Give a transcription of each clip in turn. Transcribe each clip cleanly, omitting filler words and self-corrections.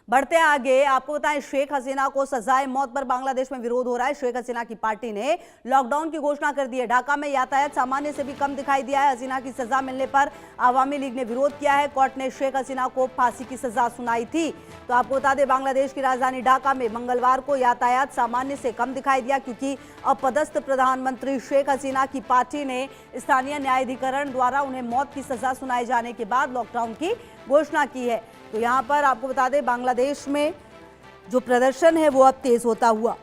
बढ़ते हैं आगे। आपको बताएं, शेख हसीना को सजाए मौत पर बांग्लादेश में विरोध हो रहा है। शेख हसीना की पार्टी ने लॉकडाउन की घोषणा कर दी है। ढाका में यातायात सामान्य से भी कम दिखाई दिया है। हसीना की सजा मिलने पर आवामी लीग ने विरोध किया है। कोर्ट ने शेख हसीना को फांसी की सजा सुनाई थी। तो आपको बता दें, बांग्लादेश की राजधानी ढाका में मंगलवार को यातायात सामान्य से कम दिखाई दिया, क्योंकि अपदस्थ प्रधानमंत्री शेख हसीना की पार्टी ने स्थानीय न्यायाधिकरण द्वारा उन्हें मौत की सजा सुनाए जाने के बाद लॉकडाउन की घोषणा की है। तो यहां पर आपको बता दें, बांग्लादेश में जो प्रदर्शन है वो अब तेज होता हुआ,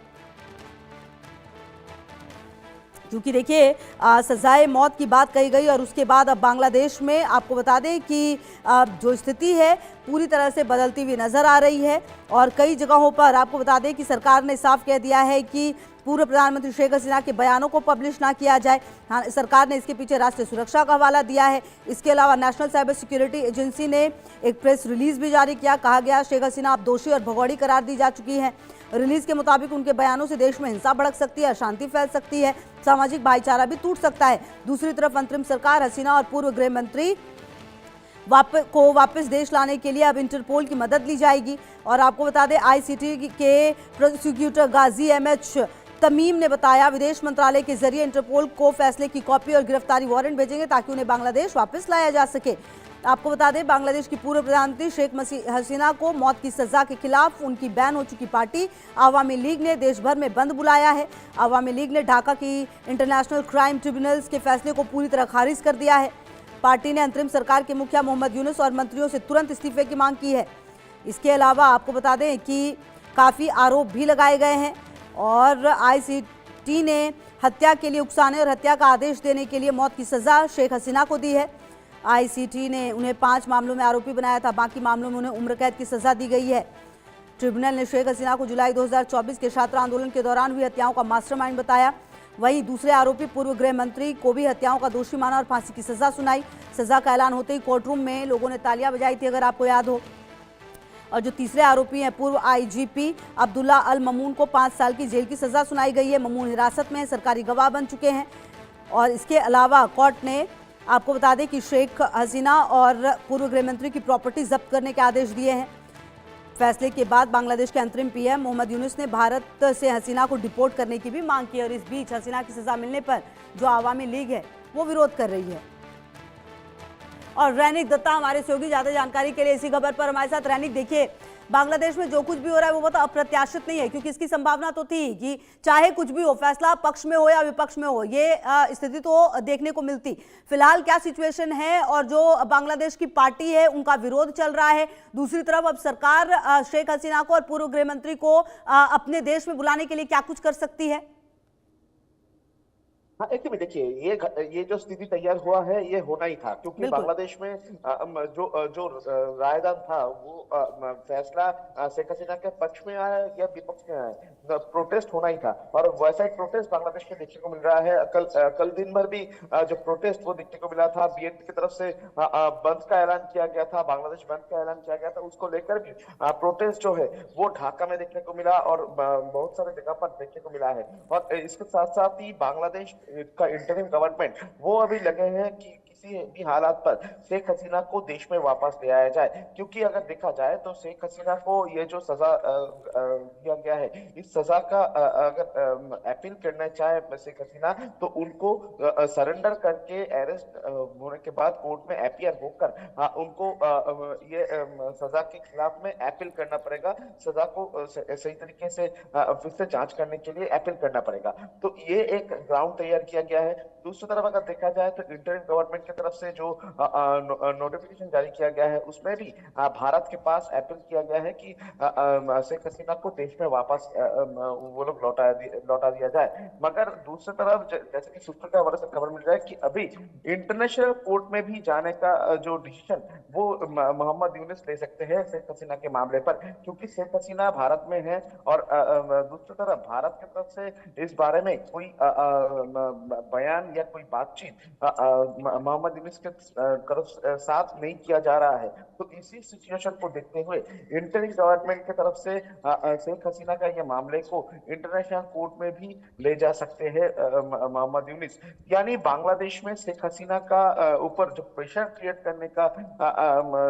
क्योंकि देखिए सजाए मौत की बात कही गई और उसके बाद अब बांग्लादेश में आपको बता दें कि जो स्थिति है पूरी तरह से बदलती हुई नजर आ रही है। और कई जगहों पर आपको बता दें कि सरकार ने साफ कह दिया है कि पूर्व प्रधानमंत्री शेख हसीना के बयानों को पब्लिश ना किया जाए। हाँ, सरकार ने इसके पीछे राष्ट्रीय सुरक्षा का हवाला दिया है। इसके अलावा नेशनल साइबर सिक्योरिटी एजेंसी ने एक प्रेस रिलीज भी जारी किया। कहा गया शेख हसीना अब दोषी और भगौड़ी करार दी जा चुकी हैं। रिलीज के मुताबिक उनके बयानों से देश में हिंसा भड़क सकती है, अशांति फैल सकती है, सामाजिक भाईचारा भी टूट सकता है। दूसरी तरफ अंतरिम सरकार हसीना और पूर्व गृह मंत्री को वापस देश लाने के लिए अब इंटरपोल की मदद ली जाएगी। और आपको बता दें, आईसीटी के प्रोसिक्यूटर गाजी एमएच तमीम ने बताया, विदेश मंत्रालय के जरिए इंटरपोल को फैसले की कॉपी और गिरफ्तारी वारंट भेजेंगे ताकि उन्हें बांग्लादेश वापस लाया जा सके। आपको बता दें, बांग्लादेश की पूर्व प्रधानमंत्री शेख हसीना को मौत की सजा के खिलाफ उनकी बैन हो चुकी पार्टी आवामी लीग ने देश भर में बंद बुलाया है। आवामी लीग ने ढाका की इंटरनेशनल क्राइम ट्रिब्यूनल्स के फैसले को पूरी तरह खारिज कर दिया है। पार्टी ने अंतरिम सरकार के मुखिया मोहम्मद यूनुस और मंत्रियों से तुरंत इस्तीफे की मांग की है। इसके अलावा आपको बता दें कि काफ़ी आरोप भी लगाए गए हैं और आईसीटी ने हत्या के लिए उकसाने और हत्या का आदेश देने के लिए मौत की सजा शेख हसीना को दी है। आईसीटी ने उन्हें 5 मामलों में आरोपी बनाया था, बाकी मामलों में उन्हें उम्र कैद की सजा दी गई है। ट्रिब्यूनल ने शेख हसीना को जुलाई 2024 के छात्र आंदोलन के दौरान हुई हत्याओं का मास्टरमाइंड बताया। वहीं दूसरे आरोपी पूर्व गृह मंत्री को भी हत्याओं का दोषी माना और फांसी की सजा सुनाई। सजा का ऐलान होते ही कोर्टरूम में लोगों ने तालियां बजाई थी, अगर आपको याद हो। और जो तीसरे आरोपी हैं पूर्व आईजीपी अब्दुल्ला अल ममून को 5 साल की जेल की सजा सुनाई गई है। ममून हिरासत में सरकारी गवाह बन चुके हैं। और इसके अलावा कोर्ट ने आपको बता दें कि शेख हसीना और पूर्व गृह मंत्री की प्रॉपर्टी जब्त करने के आदेश दिए हैं। फैसले के बाद बांग्लादेश के अंतरिम पीएम मोहम्मद यूनुस ने भारत से हसीना को डिपोर्ट करने की भी मांग की। और इस बीच हसीना की सजा मिलने पर जो आवामी लीग है वो विरोध कर रही है। और रैनिक दत्ता हमारे सहयोगी, ज्यादा जानकारी के लिए इसी खबर पर हमारे साथ। रैनिक, देखिए बांग्लादेश में जो कुछ भी हो रहा है वो बहुत अप्रत्याशित नहीं है, क्योंकि इसकी संभावना तो थी कि चाहे कुछ भी हो, फैसला पक्ष में हो या विपक्ष में हो, ये स्थिति तो देखने को मिलती। फिलहाल क्या सिचुएशन है और जो बांग्लादेश की पार्टी है उनका विरोध चल रहा है, दूसरी तरफ अब सरकार शेख हसीना को और पूर्व गृह मंत्री को अपने देश में बुलाने के लिए क्या कुछ कर सकती है? हाँ, एकदम देखिए, ये जो स्थिति तैयार हुआ है ये होना ही था, क्योंकि बांग्लादेश में जो रायदान था वो फैसला शेख हसीना के पक्ष में आया या विपक्ष में आया, प्रोटेस्ट होना ही था। और वैसा एक प्रोटेस्ट बांग्लादेश में देखने को मिल रहा है। कल दिन भर भी जो प्रोटेस्ट वो देखने को मिला था। बीएनपी की तरफ से बंद का ऐलान किया गया था, बांग्लादेश बंद का ऐलान किया गया था। उसको लेकर भी प्रोटेस्ट जो है वो ढाका में देखने को मिला और बहुत सारे जगह पर देखने को मिला है। और इसके साथ साथ ही बांग्लादेश का इंटरिम गवर्नमेंट वो अभी लगे हैं कि किसी भी हालात पर शेख हसीना को देश में वापस ले आया जाए, क्योंकि अगर देखा जाए तो शेख हसीना को ये जो सजा दिया गया है, इस सजा का अगर अपील करना चाहे शेख हसीना तो उनको सरेंडर करके अरेस्ट होने के बाद कोर्ट में अपीयर होकर उनको ये सजा के खिलाफ में अपील करना पड़ेगा। सजा को सही तरीके से फिर से जांच करने के लिए अपील करना पड़ेगा। तो ये एक ग्राउंड तैयार किया गया है। दूसरी तरफ अगर देखा जाए तो इंटरिम गवर्नमेंट की तरफ से जो नोटिफिकेशन जारी किया गया है उसमें भी भारत के पास अपील किया गया है कि शेख हसीना को देश में वापस वो लोग लौटा दिया जाए। मगर दूसरी तरफ जैसे कि सूत्रों के हवाले से खबर मिल रहा है कि अभी इंटरनेशनल कोर्ट में भी जाने का जो डिसीजन वो मोहम्मद यूनुस ले सकते हैं शेख हसीना के मामले पर, क्योंकि शेख हसीना भारत में है। और दूसरी तरफ भारत की तरफ से इस बारे में कोई बयान या कोई बातचीत मोहम्मद मोहम्मद यूनिस के तरफ साथ नहीं किया जा रहा है। तो इसी सिचुएशन को देखते हुए इंटरिम गवर्नमेंट की तरफ से शेख हसीना का ये मामले को इंटरनेशनल कोर्ट में भी ले जा सकते हैं मोहम्मद यूनिस। यानी बांग्लादेश में शेख हसीना का ऊपर जो प्रेशर क्रिएट करने का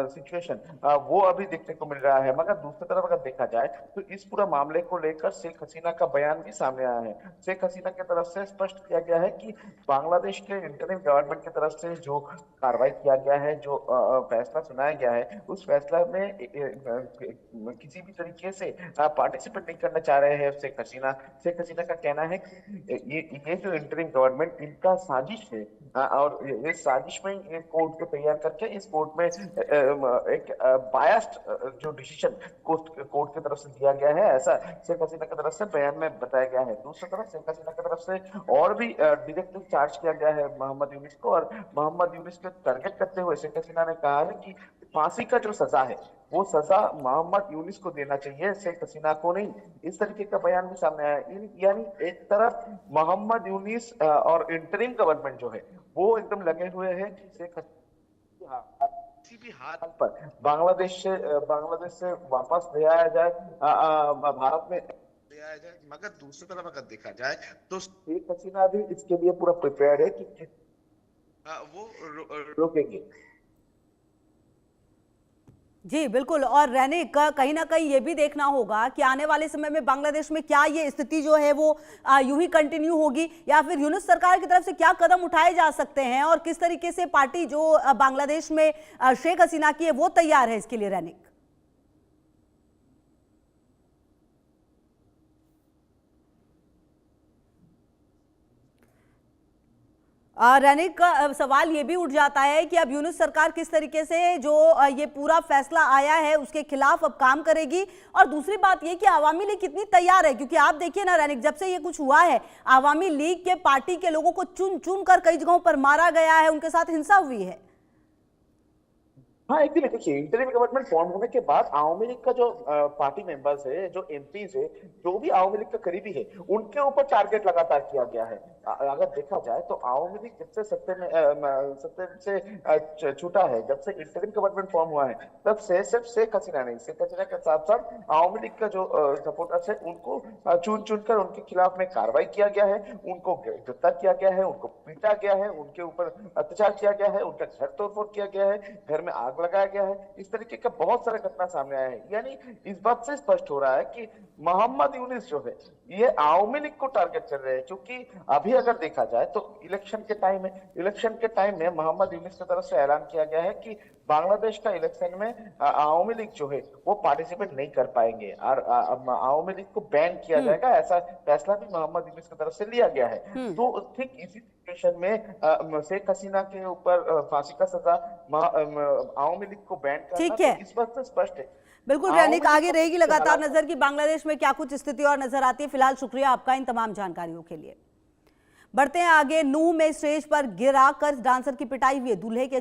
सिचुएशन वो अभी देखने को मिल रहा है। मगर दूसरी तरफ अगर देखा जाए तो इस पूरा मामले को लेकर शेख हसीना का बयान भी सामने आया है। शेख हसीना की तरफ से स्पष्ट किया गया है कि बांग्लादेश के इंटरिम गवर्नमेंट की तरफ से जो कार्रवाई किया गया है, जो फैसला सुनाया गया है, उस फैसला में किसी भी तरीके से पार्टिसिपेट नहीं करना चाह रहे हैं शेख हसीना। शेख हसीना का कहना है कि ये जो इंटरिम गवर्नमेंट इनका साजिश है और इस साजिश में ये कोर्ट को तैयार करके इस कोर्ट में एक बायस्ड जो डिसीजन कोर्ट की तरफ से दिया गया है, ऐसा शेख हसीना की तरफ से बयान में बताया गया है। दूसरी तरफ शेख हसीना की तरफ से और भी डायरेक्टली चार्ज किया गया है मोहम्मद यूनिस को, और मोहम्मद यूनिस को टारगेट करते हुए शेख हसीना ने कहा है कि फांसी का जो सजा है वो सजा मोहम्मद यूनिस को देना चाहिए, शेख हसीना को नहीं। इस तरीके का बयान भी सामने आया। यानी एक तरफ मोहम्मद यूनिस और इंटरिम गवर्नमेंट जो है वो एकदम लगे हुए हैं कि शेख हसीना किसी भी हाल पर बांग्लादेश से वापस ले आया जाए, भारत में ले आया जाए। मगर दूसरी तरफ अगर देखा जाए तो शेख हसीना भी इसके लिए पूरा प्रिपेयर्ड है कि वो रोकेंगे। जी बिल्कुल। और रैनिक का कहीं ना कहीं ये भी देखना होगा कि आने वाले समय में बांग्लादेश में क्या ये स्थिति जो है वो यूं ही कंटिन्यू होगी, या फिर यूनुस सरकार की तरफ से क्या कदम उठाए जा सकते हैं, और किस तरीके से पार्टी जो बांग्लादेश में शेख हसीना की है वो तैयार है इसके लिए। रैनिक रैनिक का सवाल ये भी उठ जाता है कि अब यूनुस सरकार किस तरीके से जो ये पूरा फैसला आया है उसके खिलाफ अब काम करेगी, और दूसरी बात ये कि आवामी लीग कितनी तैयार है। क्योंकि आप देखिए ना रैनिक, जब से ये कुछ हुआ है आवामी लीग के पार्टी के लोगों को चुन चुन कर कई जगहों पर मारा गया है, उनके साथ हिंसा हुई है। हाँ, एक दिन देखिए, इंटरिम गवर्नमेंट फॉर्म होने के बाद आवामी लीग का जो पार्टी मेंबर्स है, जो एमपीज है, जो भी आवामी लीग का करीबी है, उनके ऊपर टारगेट लगातार किया गया है। अगर देखा जाए तो आवामी लीग जब से सत्ते से छूटा है, जब से इंटरिम गवर्नमेंट फॉर्म हुआ है, तब से सिर्फ शेख हसीना नहीं, शेख हसीना के साथ साथ आवामी लीग का जो सपोर्टर्स है उनको चुन चुनकर उनके खिलाफ में कार्रवाई किया गया है, उनको गिरफ्तार किया गया है, उनको पीटा गया है, उनके ऊपर अत्याचार किया गया है, उनका घर तोड़फोड़ किया गया है, घर में आग लगाया गया है। इस तरीके का बहुत सारे घटना सामने आए हैं। यानी इस बात से स्पष्ट हो रहा है कि मोहम्मद यूनिस जो है ये आवामी लीग को टारगेट कर रहे हैं। क्योंकि अभी अगर देखा जाए तो इलेक्शन के टाइम में मोहम्मद यूनिस की तरफ से ऐलान किया गया है कि बांग्लादेश का इलेक्शन में आवामी लीग जो है वो पार्टिसिपेट नहीं कर पाएंगे और आवामी लीग को बैन किया जाएगा। ऐसा फैसला भी मोहम्मद यूनिस की तरफ से लिया गया है। तो ठीक इसी सिचुएशन में शेख हसीना के ऊपर फांसी का सजा, आवामी लीग को बैन करना, तो इस बात से स्पष्ट है। बिल्कुल रैनिक, आगे रहेगी लगातार नजर की बांग्लादेश में क्या कुछ स्थिति और नजर आती है। फिलहाल शुक्रिया आपका इन तमाम जानकारियों के लिए। बढ़ते हैं आगे। नूह में स्टेज पर गिरा कर डांसर की पिटाई हुई है। दूल्हे के